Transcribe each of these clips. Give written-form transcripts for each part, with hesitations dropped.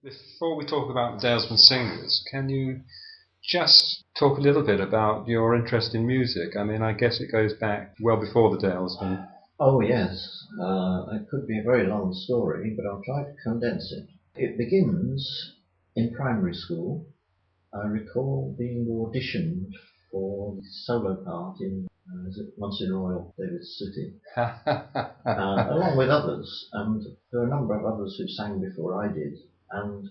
Before we talk about the Dalesmen Singers, can you just talk a little bit about your interest in music? I mean, I guess it goes back well before the Dalesmen. Oh yes, it could be a very long story, but I'll try to condense it. It begins in primary school. I recall being auditioned for the solo part in Once in Royal David's City, along with others, and there were a number of others who sang before I did, and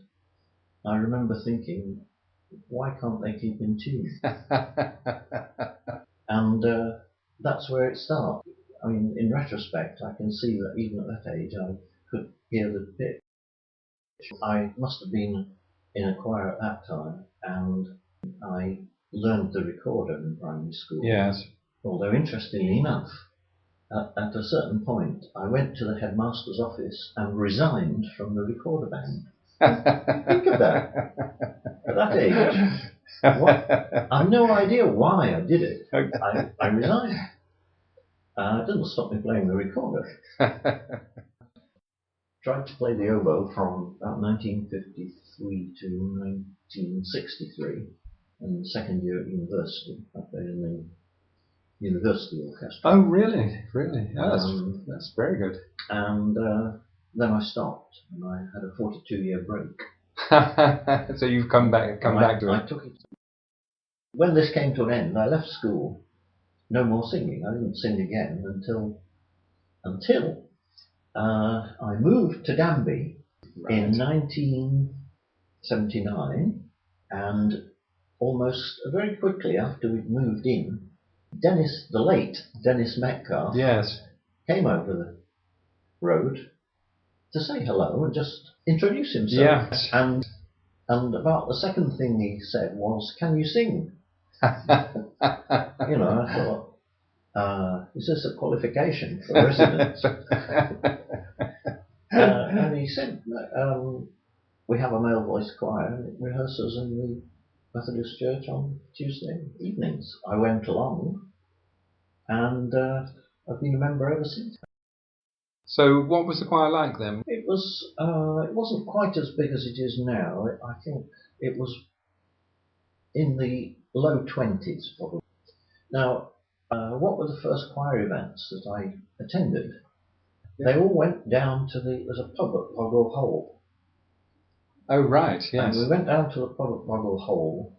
I remember thinking, why can't they keep in tune? And that's where it starts. I mean, in retrospect, I can see that even at that age I could hear the pitch. I must have been in a choir at that time, and I learned the recorder in primary school. Yes. Although, interestingly enough, at a certain point, I went to the headmaster's office and resigned from the recorder band. Think of that. At that age, I have no idea why I did it. I resigned. It didn't stop me playing the recorder. Tried to play the oboe from about 1953 to 1963, and the second year at university. I played in the university orchestra. Oh, really? Really? Oh, that's very good. And then I stopped, and I had a 42-year break. So you've come back to it. I took it. When this came to an end, I left school. No more singing. I didn't sing again until I moved to Danby in 1979, and almost very quickly after we'd moved in, the late Dennis Metcalf, yes, came over the road to say hello and just introduce himself. Yes. And about the second thing he said was, "Can you sing?" You know, I thought, is this a qualification for residents? And he said, we have a male voice choir and it rehearses in the Methodist Church on Tuesday evenings. I went along, and I've been a member ever since. So what was the choir like then? It wasn't quite as big as it is now. I think it was in the low 20s probably. Now, what were the first choir events that I attended? Yeah. They all went down to there's a pub at Boggle Hole. Oh, right, yes. And we went down to the pub at Boggle Hole.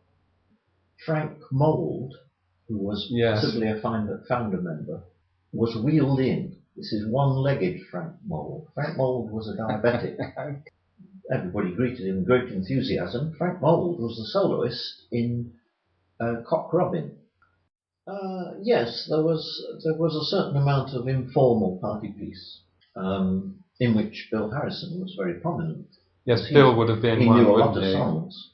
Frank Mould, who was possibly a founder member, was wheeled in. This is one-legged Frank Mould. Frank Mould was a diabetic. Everybody greeted him with great enthusiasm. Frank Mould was the soloist in Cock Robin. Yes, there was a certain amount of informal party piece, in which Bill Harrison was very prominent. Yes, Bill would have been one. He knew a lot of songs.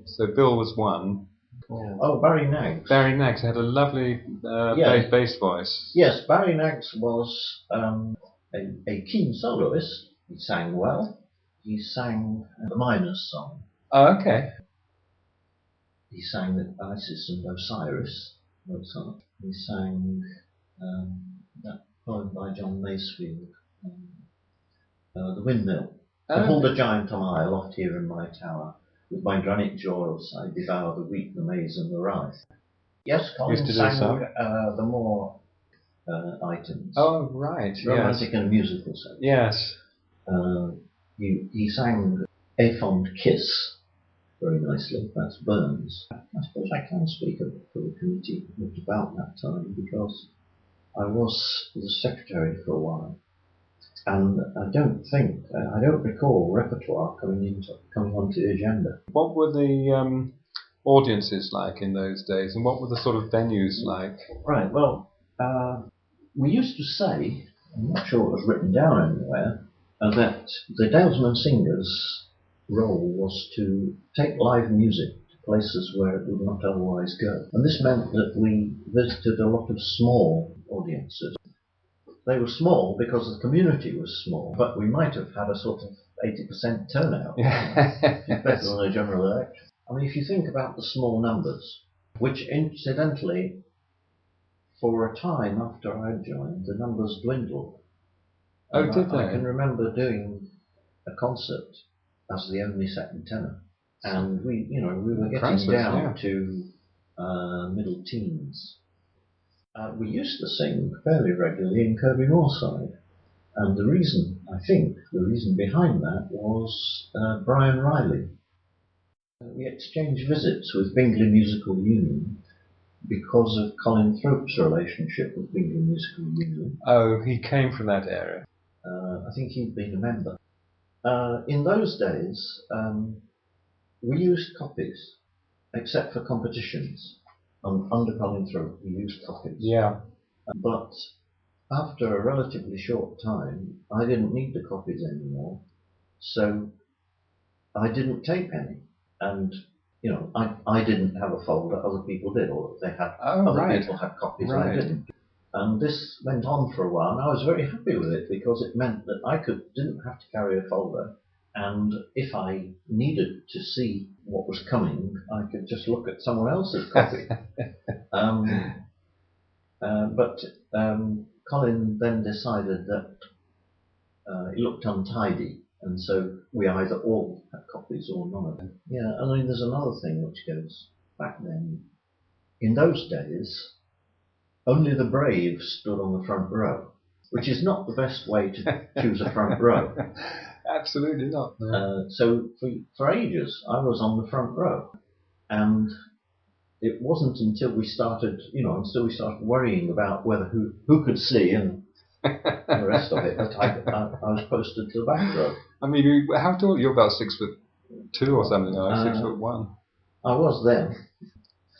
So Bill was one. Oh, Barry Knaggs. Barry Knaggs had a lovely bass voice. Yes, Barry Knaggs was a keen soloist. He sang well. He sang the Miners' song. Oh, okay. He sang the Isis and Osiris. Mozart. He sang that poem by John Masefield, The Windmill. Behold a giant on high, aloft here in my tower. With my granite jaws I devour the wheat, the maize and the rice. Yes, Collins sang the more items. Oh, right, romantic and musical sense. Yes. He sang A Fond Kiss very nicely. That's Burns. I suppose I can speak for the committee about that time, because I was the secretary for a while. And I don't recall repertoire coming onto the agenda. What were the audiences like in those days, and what were the sort of venues like? Right, well, we used to say, I'm not sure it was written down anywhere, that the Dalesmen Singers' role was to take live music to places where it would not otherwise go. And this meant that we visited a lot of small audiences. They were small because the community was small, but we might have had a sort of 80% turnout, better than a general election. I mean, if you think about the small numbers, which incidentally, for a time after I joined, the numbers dwindled. Oh, did they? I can remember doing a concert as the only second tenor. And we were getting Impressive, down to middle teens. We used to sing fairly regularly in Kirby Moorside. And the reason behind that was Brian Riley. We exchanged visits with Bingley Musical Union because of Colin Thrope's relationship with Bingley Musical Union. Oh, he came from that area. I think he'd been a member. In those days, we used copies, except for competitions. Under Colin Thrope, we used copies. Yeah. But after a relatively short time, I didn't need the copies anymore, so I didn't tape any. And, I didn't have a folder, other people did, or they had, people had copies and I didn't. And this went on for a while, and I was very happy with it because it meant that I didn't have to carry a folder, and if I needed to see what was coming, I could just look at someone else's copy. But Colin then decided that it looked untidy, and so we either all had copies or none of them. Yeah, I mean, there's another thing which goes back then. In those days, only the brave stood on the front row, which is not the best way to choose a front row. Absolutely not. No. So for ages, I was on the front row, and it wasn't until we started, worrying about who could see and the rest of it that I was posted to the back row. I mean, how tall? You're about 6'2" or something, like 6'1". I was then.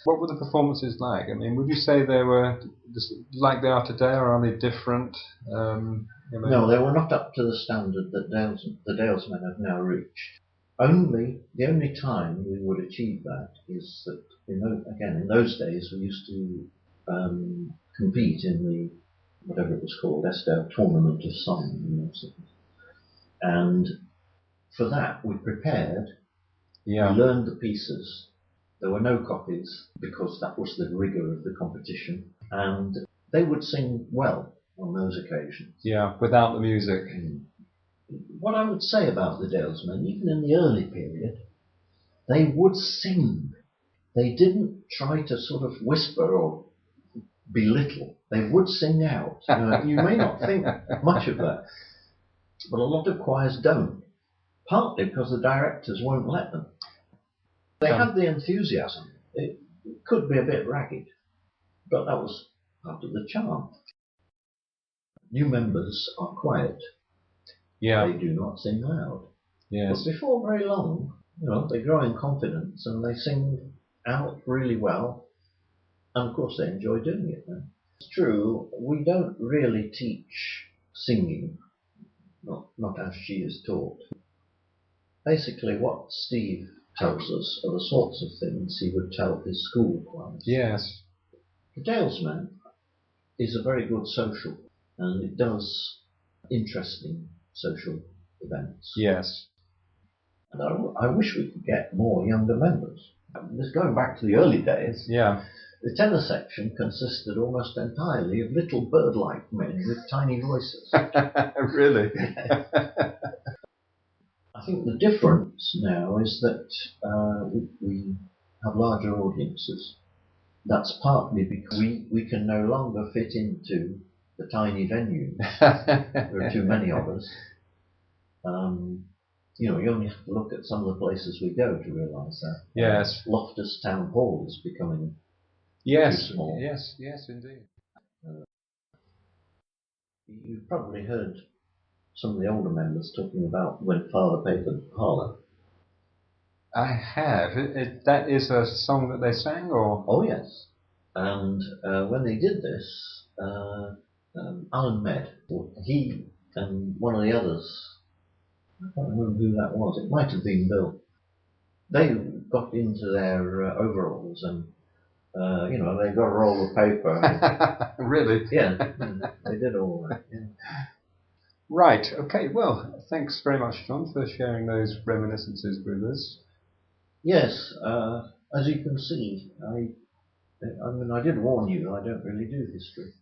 What were the performances like? I mean, would you say they were just like they are today, or are they different? No, they were not up to the standard that the Dalesmen have now reached. The only time we would achieve that is that, in those days we used to compete in the, whatever it was called, Estelle Tournament of Song. And for that we prepared, we learned the pieces. There were no copies because that was the rigour of the competition, and they would sing well on those occasions. Yeah, without the music. What I would say about the Dalesmen, even in the early period, they would sing. They didn't try to sort of whisper or belittle. They would sing out. You may not think much of that, but a lot of choirs don't, partly because the directors won't let them. They had the enthusiasm. It could be a bit ragged, but that was part of the charm. New members are quiet. Yeah. They do not sing loud. Yes. But before very long, they grow in confidence and they sing out really well. And of course they enjoy doing it then. It's true, we don't really teach singing, not as she is taught. Basically what Steve tells us are the sorts of things he would tell his school choirs. Yes. The Dalesmen is a very good social, and it does interesting social events. Yes. And I wish we could get more younger members. Just going back to the early days, the tenor section consisted almost entirely of little bird-like men with tiny voices. Really? I think the difference now is that we have larger audiences. That's partly because we can no longer fit into the tiny venues. There are too many of us. You only have to look at some of the places we go to realise that. Yes. Loftus Town Hall is becoming too small. Yes, indeed. You've probably heard some of the older members talking about When Father Papered the Parlour. I have. That is a song that they sang, or? Oh yes. And when they did this, Alan Med, he and one of the others, I can't remember who that was, it might have been Bill, they got into their overalls and they got a roll of paper. Really? Yeah, they did all that. Yeah. Right, okay, well, thanks very much, John, for sharing those reminiscences with us. Yes, as you can see, I did warn you, I don't really do history.